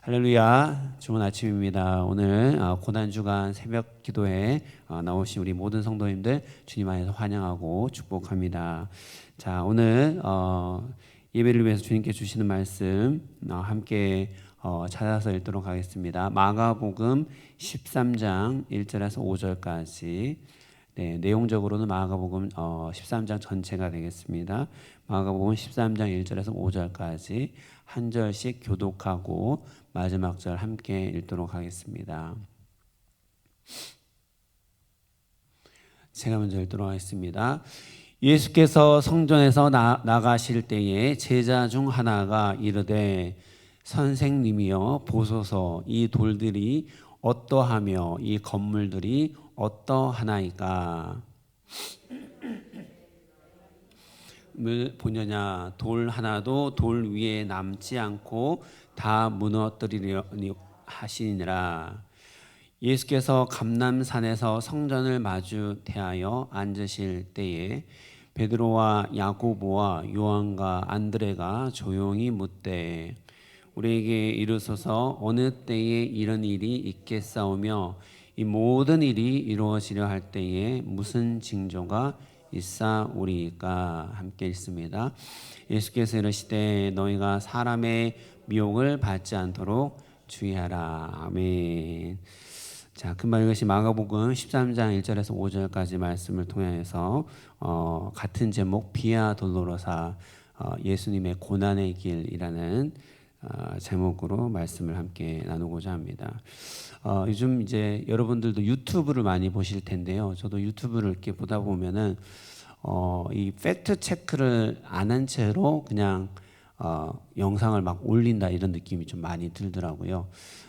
할렐루야, 좋은 아침입니다. 오늘 고난주간 새벽 기도에 나오신 우리 모든 성도님들 주님 안에서 환영하고 축복합니다. 자, 오늘 예배를 위해서 주님께 주시는 말씀 함께 찾아서 읽도록 하겠습니다. 마가복음 13장 1절에서 5절까지. 네, 내용적으로는 마가복음 13장 전체가 되겠습니다. 마가복음 13장 1절에서 5절까지 한 절씩 교독하고 마지막 절 함께 읽도록 하겠습니다. 제가 먼저 읽도록 하겠습니다. 예수께서 성전에서 나가실 때에 제자 중 하나가 이르되 선생님이여 보소서, 이 돌들이 어떠하며 이 건물들이 어떠하나이까? 보느냐, 돌 하나도 돌 위에 남지 않고 다 무너뜨리려니 하시니라. 예수께서 감람산에서 성전을 마주 대하여 앉으실 때에 베드로와 야고보와 요한과 안드레가 조용히 묻되 우리에게 이르소서, 어느 때에 이런 일이 있겠사오며 이 모든 일이 이루어지려 할 때에 무슨 징조가 있사오리이까? 함께 읽습니다. 예수께서 이르시되 너희가 사람의 미혹을 받지 않도록 주의하라. 아멘. 자, 금방 읽으신 마가복음 13장 1절에서 5절까지 말씀을 통해서 같은 제목 비아 돌로로사 예수님의 고난의 길이라는 제목으로 말씀을 함께 나누고자 합니다. 요즘 이제 여러분들도 유튜브를 많이 보실 텐데요. 저도 유튜브를 이렇게 보다 보면은 이 팩트 체크를 안 한 채로 그냥 영상을 막 올린다 이런 느낌이 좀 많이 들더라고요.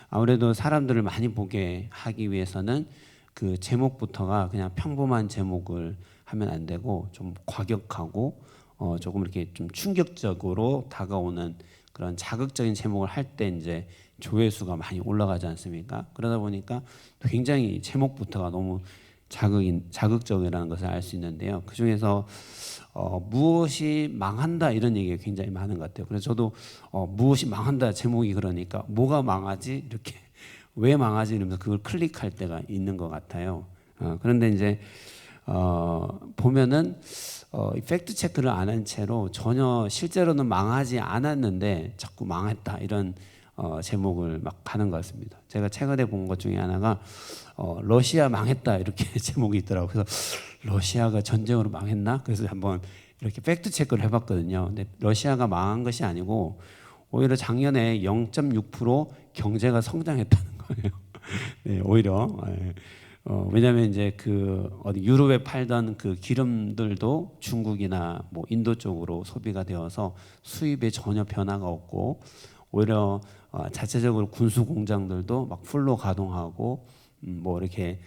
아무래도 사람들을 많이 보게 하기 위해서는 그 제목부터가 그냥 평범한 제목을 하면 안 되고 좀 과격하고 조금 이렇게 좀 충격적으로 다가오는 그런 자극적인 제목을 할 때 이제 조회수가 많이 올라가지 않습니까? 그러다 보니까 굉장히 제목부터가 너무 자극적이라는 것을 알 수 있는데요. 그 중에서 무엇이 망한다 이런 얘기가 굉장히 많은 것 같아요. 그래서 저도 무엇이 망한다 제목이 그러니까 뭐가 망하지 이렇게 왜 망하지 이러면서 그걸 클릭할 때가 있는 것 같아요. 그런데 이제 보면은 팩트 체크를 안 한 채로 전혀 실제로는 망하지 않았는데 자꾸 망했다 이런 제목을 막 하는 것 같습니다. 제가 최근에 본 것 중에 하나가 러시아 망했다 이렇게 제목이 있더라고요. 그래서 러시아가 전쟁으로 망했나? 그래서 한번 이렇게 팩트 체크를 해봤거든요. 근데 러시아가 망한 것이 아니고 오히려 작년에 0.6% 경제가 성장했다는 거예요. 네, 오히려. 왜냐하면 이제 그 어디 유럽에 팔던 그 기름들도 중국이나 뭐 인도 쪽으로 소비가 되어서 수입에 전혀 변화가 없고 오히려 자체적으로 군수 공장들도 막 풀로 가동하고 뭐 이렇게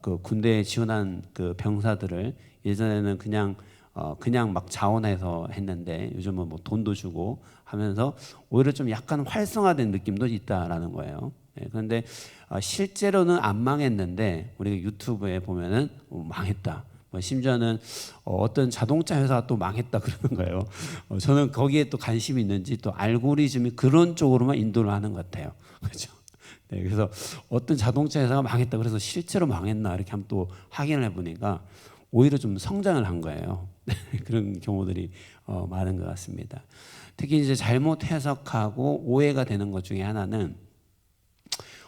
그 군대에 지원한 그 병사들을 예전에는 그냥 막 자원해서 했는데 요즘은 뭐 돈도 주고 하면서 오히려 좀 약간 활성화된 느낌도 있다라는 거예요. 그런데 실제로는 안 망했는데 우리가 유튜브에 보면은 망했다. 심지어는 어떤 자동차 회사가 또 망했다 그러는 거예요. 저는 거기에 또 관심이 있는지 또 알고리즘이 그런 쪽으로만 인도를 하는 것 같아요. 그렇죠? 네, 그래서 어떤 자동차 회사가 망했다 그래서 실제로 망했나 이렇게 한번 또 확인을 해보니까 오히려 좀 성장을 한 거예요. 그런 경우들이 많은 것 같습니다. 특히 이제 잘못 해석하고 오해가 되는 것 중에 하나는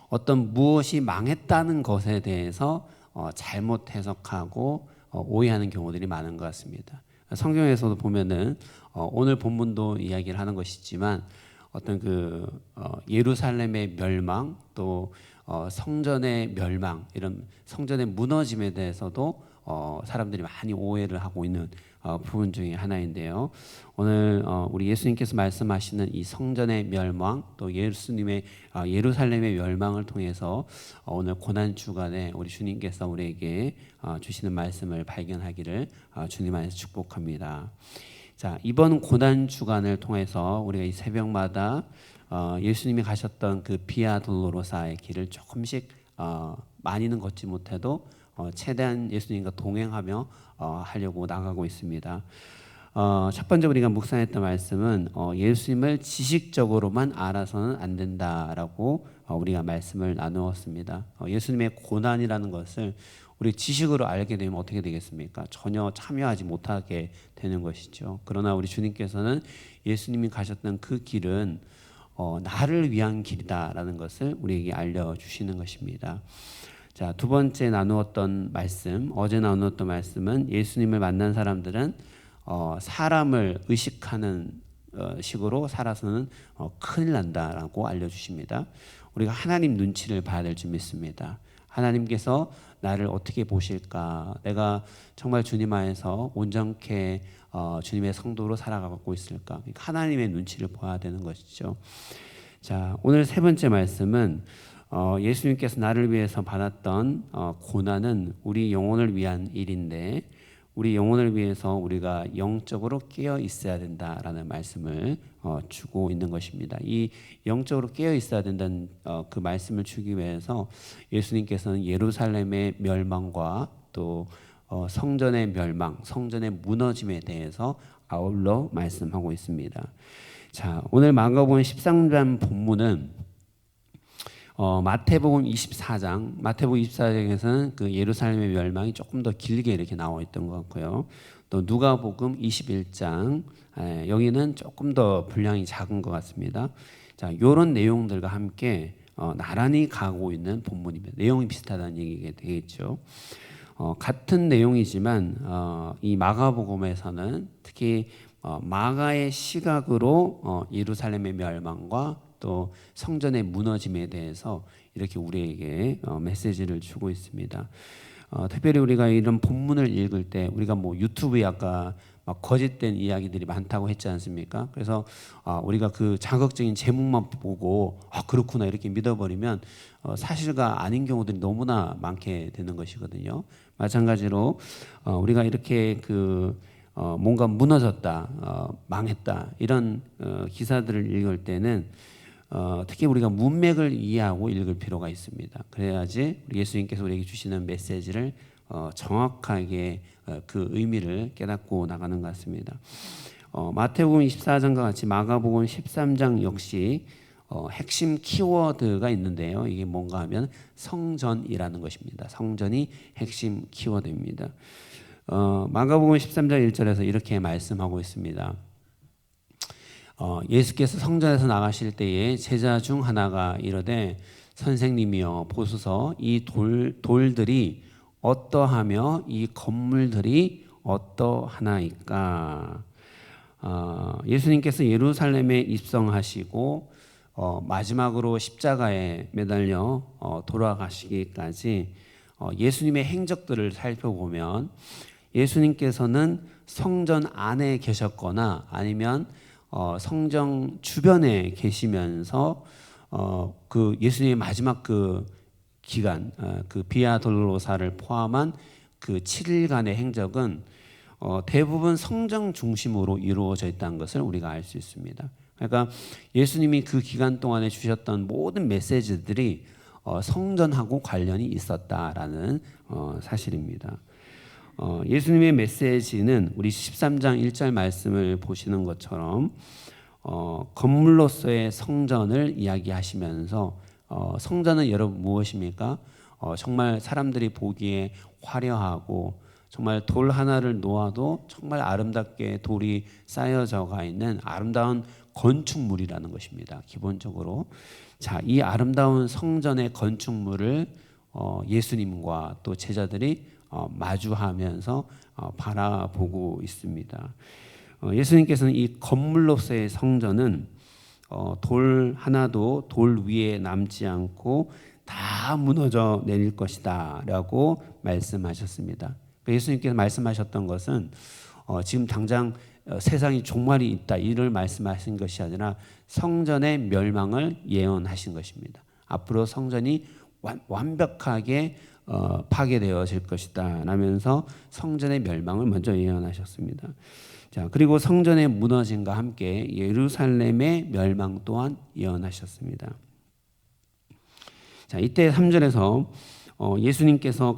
어떤 무엇이 망했다는 것에 대해서 잘못 해석하고 오해하는 경우들이 많은 것 같습니다. 성경에서도 보면은 오늘 본문도 이야기를 하는 것이지만 어떤 그 예루살렘의 멸망 또 성전의 멸망 이런 성전의 무너짐에 대해서도 사람들이 많이 오해를 하고 있는 부분 중에 하나인데요. 오늘 우리 예수님께서 말씀하시는 이 성전의 멸망 또 예수님의 예루살렘의 멸망을 통해서 오늘 고난 주간에 우리 주님께서 우리에게 주시는 말씀을 발견하기를 주님 안에서 축복합니다. 자, 이번 고난 주간을 통해서 우리가 이 새벽마다 예수님이 가셨던 그 비아 돌로로사의 길을 조금씩 많이는 걷지 못해도 최대한 예수님과 동행하며 하려고 나가고 있습니다. 첫 번째 우리가 묵상했던 말씀은 예수님을 지식적으로만 알아서는 안 된다라고 우리가 말씀을 나누었습니다. 예수님의 고난이라는 것을 우리 지식으로 알게 되면 어떻게 되겠습니까? 전혀 참여하지 못하게 되는 것이죠. 그러나 우리 주님께서는 예수님이 가셨던 그 길은 나를 위한 길이다라는 것을 우리에게 알려주시는 것입니다. 자, 두 번째 나누었던 말씀, 어제 나누었던 말씀은 예수님을 만난 사람들은 사람을 의식하는 식으로 살아서는 큰일 난다라고 알려주십니다. 우리가 하나님 눈치를 봐야 될 줄 믿습니다. 하나님께서 나를 어떻게 보실까? 내가 정말 주님 안에서 온전케 주님의 성도로 살아가고 있을까? 그러니까 하나님의 눈치를 봐야 되는 것이죠. 자, 오늘 세 번째 말씀은 예수님께서 나를 위해서 받았던 고난은 우리 영혼을 위한 일인데 우리 영혼을 위해서 우리가 영적으로 깨어 있어야 된다라는 말씀을 주고 있는 것입니다. 이 영적으로 깨어 있어야 된다는 그 말씀을 주기 위해서 예수님께서는 예루살렘의 멸망과 또 성전의 멸망, 성전의 무너짐에 대해서 아울러 말씀하고 있습니다. 자, 오늘 마가복음 13장 본문은 마태복음 24장, 마태복음 24장에서는 그 예루살렘의 멸망이 조금 더 길게 이렇게 나와 있던 것 같고요. 또 누가복음 21장, 여기는 조금 더 분량이 작은 것 같습니다. 자, 이런 내용들과 함께 나란히 가고 있는 본문입니다. 내용이 비슷하다는 얘기가 되겠죠. 같은 내용이지만 이 마가복음에서는 특히 마가의 시각으로 예루살렘의 멸망과 또 성전의 무너짐에 대해서 이렇게 우리에게 메시지를 주고 있습니다. 특별히 우리가 이런 본문을 읽을 때 우리가 뭐 유튜브에 아까 막 거짓된 이야기들이 많다고 했지 않습니까? 그래서 우리가 그 자극적인 제목만 보고 그렇구나 이렇게 믿어버리면 사실과 아닌 경우들이 너무나 많게 되는 것이거든요. 마찬가지로 우리가 이렇게 뭔가 무너졌다, 망했다 이런 기사들을 읽을 때는 특히 우리가 문맥을 이해하고 읽을 필요가 있습니다. 그래야지 예수님께서 우리에게 주시는 메시지를 정확하게 그 의미를 깨닫고 나가는 것 같습니다. 마태복음 24장과 같이 마가복음 13장 역시 핵심 키워드가 있는데요. 이게 뭔가 하면 성전이라는 것입니다. 성전이 핵심 키워드입니다. 마가복음 13장 1절에서 이렇게 말씀하고 있습니다. 예수께서 성전에서 나가실 때에 제자 중 하나가 이르되 선생님이여 보소서 이 돌들이 어떠하며 이 건물들이 어떠하나이까. 예수님께서 예루살렘에 입성하시고 마지막으로 십자가에 매달려 돌아가시기까지 예수님의 행적들을 살펴보면 예수님께서는 성전 안에 계셨거나 아니면 성전 주변에 계시면서 그 예수님의 마지막 그 기간, 그 비아 돌로사를 포함한 그 7일간의 행적은 대부분 성전 중심으로 이루어져 있다는 것을 우리가 알 수 있습니다. 그러니까 예수님이 그 기간 동안에 주셨던 모든 메시지들이 성전하고 관련이 있었다라는 사실입니다. 예수님의 메시지는 우리 13장 1절 말씀을 보시는 것처럼 건물로서의 성전을 이야기하시면서 성전은 여러분 무엇입니까? 정말 사람들이 보기에 화려하고 정말 돌 하나를 놓아도 정말 아름답게 돌이 쌓여져가 있는 아름다운 건축물이라는 것입니다. 기본적으로 자, 이 아름다운 성전의 건축물을 예수님과 또 제자들이 마주하면서 바라보고 있습니다. 예수님께서는 이 건물로서의 성전은 돌 하나도 돌 위에 남지 않고 다 무너져 내릴 것이다 라고 말씀하셨습니다. 예수님께서 말씀하셨던 것은 지금 당장 세상이 종말이 있다 이를 말씀하신 것이 아니라 성전의 멸망을 예언하신 것입니다. 앞으로 성전이 완벽하게 파괴되어질 것이다 라면서 성전의 멸망을 먼저 예언하셨습니다. 자, 그리고 성전의 무너짐과 함께 예루살렘의 멸망 또한 예언하셨습니다. 자, 이때 3절에서 예수님께서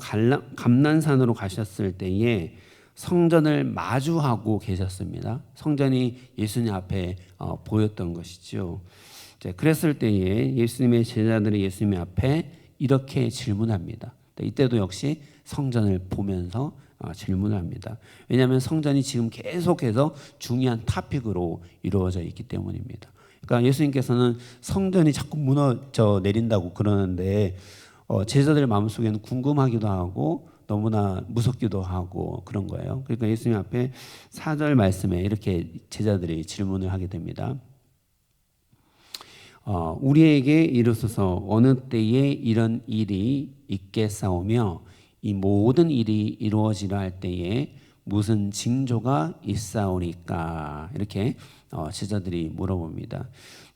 감난산으로 가셨을 때에 성전을 마주하고 계셨습니다. 성전이 예수님 앞에 보였던 것이죠. 그랬을 때에 예수님의 제자들이 예수님 앞에 이렇게 질문합니다. 이때도 역시 성전을 보면서 질문을 합니다. 왜냐하면 성전이 지금 계속해서 중요한 토픽으로 이루어져 있기 때문입니다. 그러니까 예수님께서는 성전이 자꾸 무너져 내린다고 그러는데 제자들 마음속에는 궁금하기도 하고 너무나 무섭기도 하고 그런 거예요. 그러니까 예수님 앞에 4절 말씀에 이렇게 제자들이 질문을 하게 됩니다. 우리에게 이르소서 어느 때에 이런 일이 있겠사오며 이 모든 일이 이루어지려 할 때에 무슨 징조가 있사오리까? 이렇게 제자들이 물어봅니다.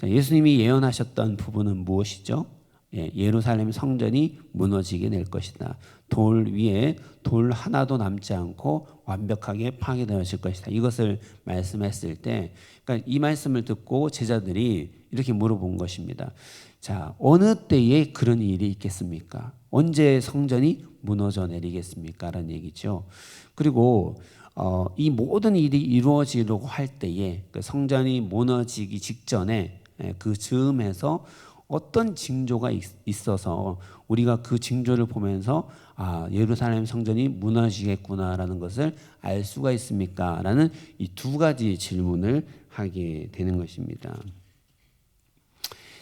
예수님이 예언하셨던 부분은 무엇이죠? 예루살렘 성전이 무너지게 될 것이다. 돌 위에 돌 하나도 남지 않고 완벽하게 파괴되어질 것이다. 이것을 말씀했을 때, 그러니까 이 말씀을 듣고 제자들이 이렇게 물어본 것입니다. 자, 어느 때에 그런 일이 있겠습니까? 언제 성전이 무너져 내리겠습니까? 라는 얘기죠. 그리고 이 모든 일이 이루어지려고 할 때에 그 성전이 무너지기 직전에 그 즈음에서 어떤 징조가 있어서 우리가 그 징조를 보면서 예루살렘 성전이 무너지겠구나라는 것을 알 수가 있습니까? 라는 이 두 가지 질문을 하게 되는 것입니다.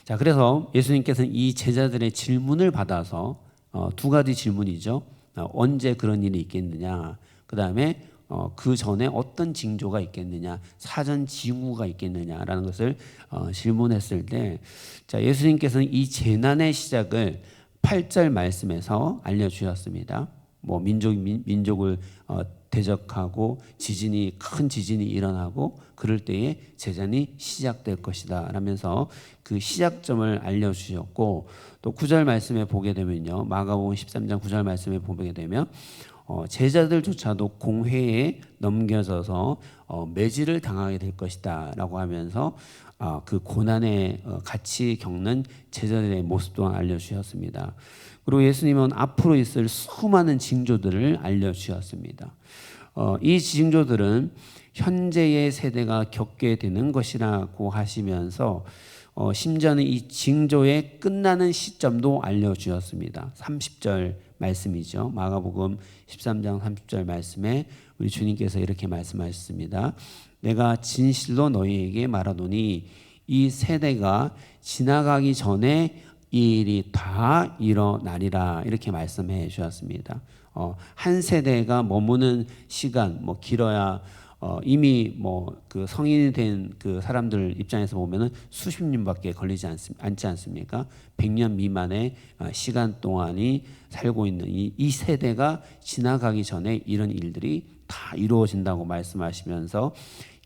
자, 그래서 예수님께서는 이 제자들의 질문을 받아서 두 가지 질문이죠. 언제 그런 일이 있겠느냐? 그 다음에 그 전에 어떤 징조가 있겠느냐, 사전 징후가 있겠느냐라는 것을 질문했을 때, 자, 예수님께서는 이 재난의 시작을 8절 말씀에서 알려주셨습니다. 뭐 민족을 대적하고 큰 지진이 일어나고 그럴 때에 재난이 시작될 것이다 라면서 그 시작점을 알려주셨고, 또 9절 말씀에 보게 되면요, 마가복음 13장 9절 말씀에 보게 되면 제자들조차도 공회에 넘겨져서 매질을 당하게 될 것이다 라고 하면서 그 고난에 같이 겪는 제자들의 모습 또한 알려주셨습니다. 그리고 예수님은 앞으로 있을 수많은 징조들을 알려주셨습니다. 이 징조들은 현재의 세대가 겪게 되는 것이라고 하시면서 심지어는 이 징조의 끝나는 시점도 알려주셨습니다. 30절 말씀이죠. 마가복음 13장 30절 말씀에 우리 주님께서 이렇게 말씀하셨습니다. 내가 진실로 너희에게 말하노니 이 세대가 지나가기 전에 이 일이 다 일어나리라, 이렇게 말씀해 주셨습니다. 한 세대가 머무는 시간, 뭐 길어야 이미 뭐 그 성인이 된 그 사람들 입장에서 보면은 수십 년밖에 걸리지 않지 않습니까? 100년 미만의 시간 동안이 살고 있는 이 세대가 지나가기 전에 이런 일들이 다 이루어진다고 말씀하시면서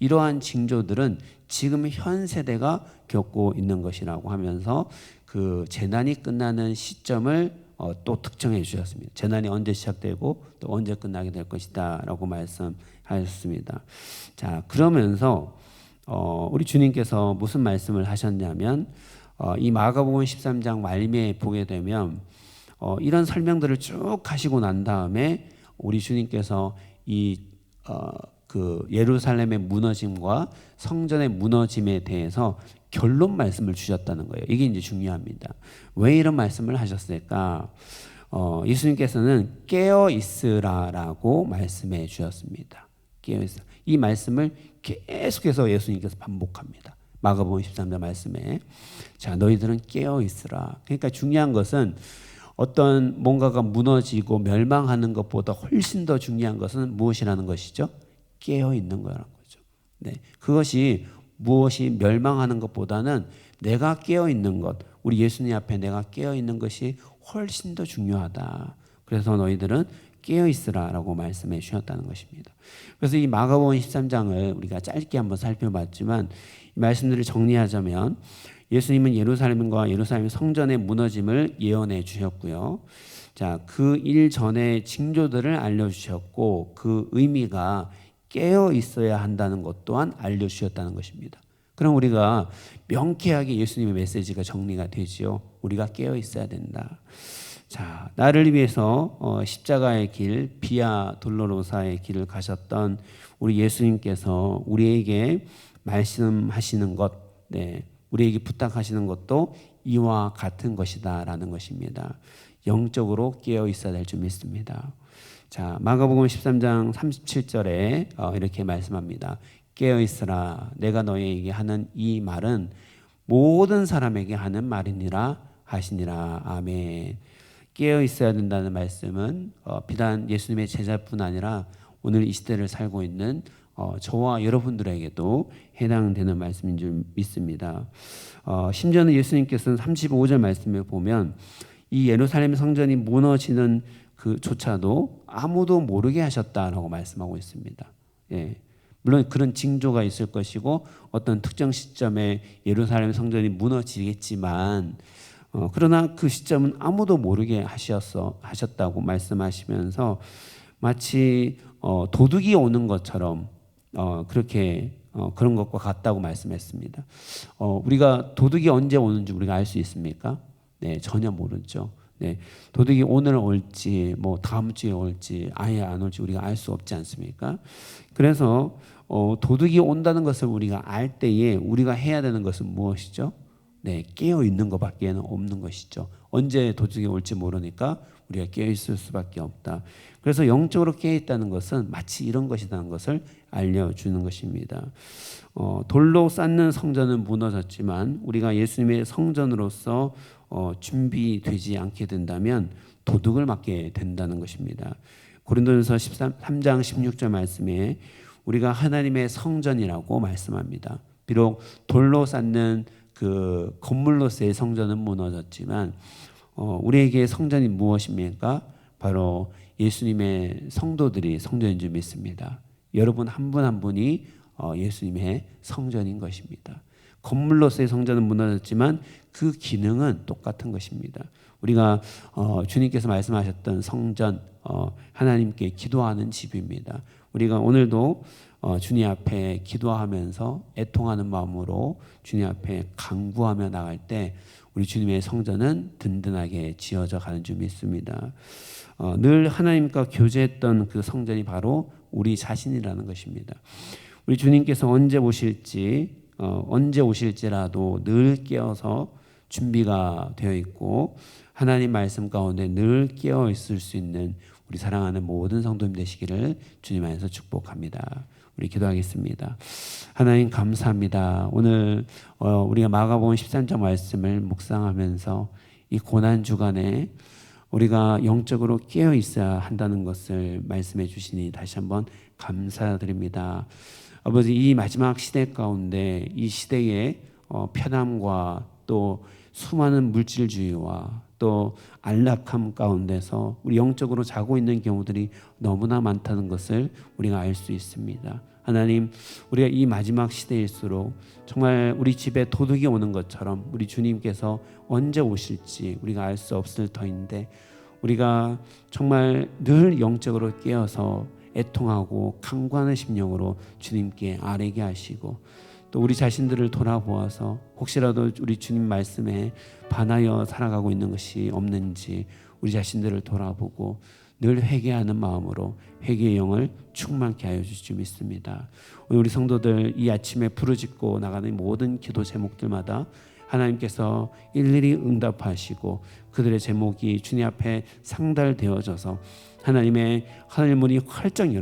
이러한 징조들은 지금 현 세대가 겪고 있는 것이라고 하면서 그 재난이 끝나는 시점을 또 특정해 주셨습니다. 재난이 언제 시작되고 또 언제 끝나게 될 것이다 라고 말씀하셨습니다. 자, 그러면서 우리 주님께서 무슨 말씀을 하셨냐면 이 마가복음 13장 말미에 보게 되면 이런 설명들을 쭉 하시고 난 다음에 우리 주님께서 그 예루살렘의 무너짐과 성전의 무너짐에 대해서 결론 말씀을 주셨다는 거예요. 이게 이제 중요합니다. 왜 이런 말씀을 하셨을까? 예수님께서는 깨어 있으라라고 말씀해 주셨습니다. 깨어 있으라. 이 말씀을 계속해서 예수님께서 반복합니다. 마가복음 13장 말씀에, 자, 너희들은 깨어 있으라. 그러니까 중요한 것은 어떤 뭔가가 무너지고 멸망하는 것보다 훨씬 더 중요한 것은 무엇이라는 것이죠? 깨어 있는 거라는 거죠. 네, 그것이 무엇이 멸망하는 것보다는 내가 깨어 있는 것, 우리 예수님 앞에 내가 깨어 있는 것이 훨씬 더 중요하다. 그래서 너희들은 깨어 있으라라고 말씀해 주셨다는 것입니다. 그래서 이 마가복음 13장을 우리가 짧게 한번 살펴봤지만 이 말씀들을 정리하자면 예수님은 예루살렘과 예루살렘 성전의 무너짐을 예언해 주셨고요. 자, 그 일 전에 징조들을 알려주셨고 그 의미가 깨어 있어야 한다는 것 또한 알려주셨다는 것입니다. 그럼 우리가 명쾌하게 예수님의 메시지가 정리가 되지요. 우리가 깨어 있어야 된다. 자, 나를 위해서 십자가의 길, 비아 돌로로사의 길을 가셨던 우리 예수님께서 우리에게 말씀하시는 것, 네, 우리에게 부탁하시는 것도 이와 같은 것이다라는 것입니다. 영적으로 깨어 있어야 될 줄 믿습니다. 자, 마가복음 13장 37절에 이렇게 말씀합니다. 깨어 있으라. 내가 너희에게 하는 이 말은 모든 사람에게 하는 말이니라 하시니라. 아멘. 깨어 있어야 된다는 말씀은 비단 예수님의 제자뿐 아니라 오늘 이 시대를 살고 있는 저와 여러분들에게도 해당되는 말씀인 줄 믿습니다. 심지어는 예수님께서는 35절 말씀을 보면 이 예루살렘 성전이 무너지는 그조차도 아무도 모르게 하셨다라고 말씀하고 있습니다. 예. 물론 그런 징조가 있을 것이고 어떤 특정 시점에 예루살렘 성전이 무너지겠지만 그러나 그 시점은 아무도 모르게 하셨다고 말씀하시면서 마치 도둑이 오는 것처럼 그렇게 그런 것과 같다고 말씀했습니다. 우리가 도둑이 언제 오는지 우리가 알 수 있습니까? 네, 전혀 모르죠. 네, 도둑이 오늘 올지 뭐 다음 주에 올지 아예 안 올지 우리가 알 수 없지 않습니까? 그래서 도둑이 온다는 것을 우리가 알 때에 우리가 해야 되는 것은 무엇이죠? 네, 깨어 있는 것밖에는 없는 것이죠. 언제 도둑이 올지 모르니까 우리가 깨어 있을 수밖에 없다. 그래서 영적으로 깨어 있다는 것은 마치 이런 것이라는 것을 알려주는 것입니다. 돌로 쌓는 성전은 무너졌지만 우리가 예수님의 성전으로서 준비되지 않게 된다면 도둑을 맞게 된다는 것입니다. 고린도전서 13장 16절 말씀에 우리가 하나님의 성전이라고 말씀합니다. 비록 돌로 쌓는 그 건물로서의 성전은 무너졌지만 우리에게 성전이 무엇입니까? 바로 예수님의 성도들이 성전인 줄 믿습니다. 여러분 한 분 한 분이 예수님의 성전인 것입니다. 건물로서의 성전은 무너졌지만 그 기능은 똑같은 것입니다. 우리가 주님께서 말씀하셨던 성전, 하나님께 기도하는 집입니다. 우리가 오늘도 주님 앞에 기도하면서 애통하는 마음으로 주님 앞에 간구하며 나갈 때 우리 주님의 성전은 든든하게 지어져 가는 줄 믿습니다. 늘 하나님과 교제했던 그 성전이 바로 우리 자신이라는 것입니다. 우리 주님께서 언제 오실지라도 늘 깨어서 준비가 되어 있고 하나님 말씀 가운데 늘 깨어 있을 수 있는 우리 사랑하는 모든 성도님 되시기를 주님 안에서 축복합니다. 우리 기도하겠습니다. 하나님 감사합니다. 오늘 우리가 마가복음 13장 말씀을 묵상하면서 이 고난 주간에 우리가 영적으로 깨어 있어야 한다는 것을 말씀해 주시니 다시 한번 감사드립니다. 아버지, 이 마지막 시대 가운데 이 시대의 편함과 또 수많은 물질주의와 또 안락함 가운데서 우리 영적으로 자고 있는 경우들이 너무나 많다는 것을 우리가 알 수 있습니다. 하나님, 우리가 이 마지막 시대일수록 정말 우리 집에 도둑이 오는 것처럼 우리 주님께서 언제 오실지 우리가 알 수 없을 터인데 우리가 정말 늘 영적으로 깨어서 애통하고 간구하는 심령으로 주님께 아뢰게 하시고 또 우리 자신들을 돌아보아서 혹시라도 우리 주님 말씀에 반하여 살아가고 있는 것이 없는지 우리 자신들을 돌아보고 늘 회개하는 마음으로 회개의 영을 충만케 하여 주실 줄 믿습니다. 우리 성도들 이 아침에 부르짖고 나가는 모든 기도 제목들마다 하나님께서 일일이 응답하시고 그들의 제목이 주님 앞에 상달되어져서 하나님의 하늘문이 활짝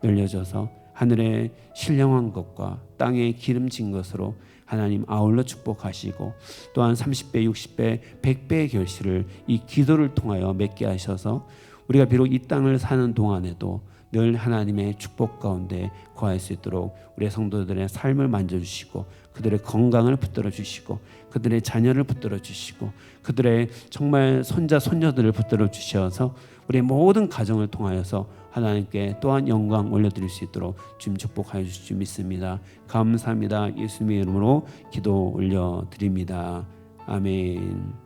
열려져서 하늘의 신령한 것과 땅에 기름진 것으로 하나님 아울러 축복하시고 또한 30배, 60배, 100배의 결실을 이 기도를 통하여 맺게 하셔서 우리가 비록 이 땅을 사는 동안에도 늘 하나님의 축복 가운데 거할 수 있도록 우리의 성도들의 삶을 만져주시고 그들의 건강을 붙들어 주시고 그들의 자녀를 붙들어 주시고 그들의 정말 손자 손녀들을 붙들어 주셔서 우리의 모든 가정을 통하여서 하나님께 또한 영광 올려드릴 수 있도록 주님 축복하여 주실 줄 믿습니다. 감사합니다. 예수님의 이름으로 기도 올려드립니다. 아멘.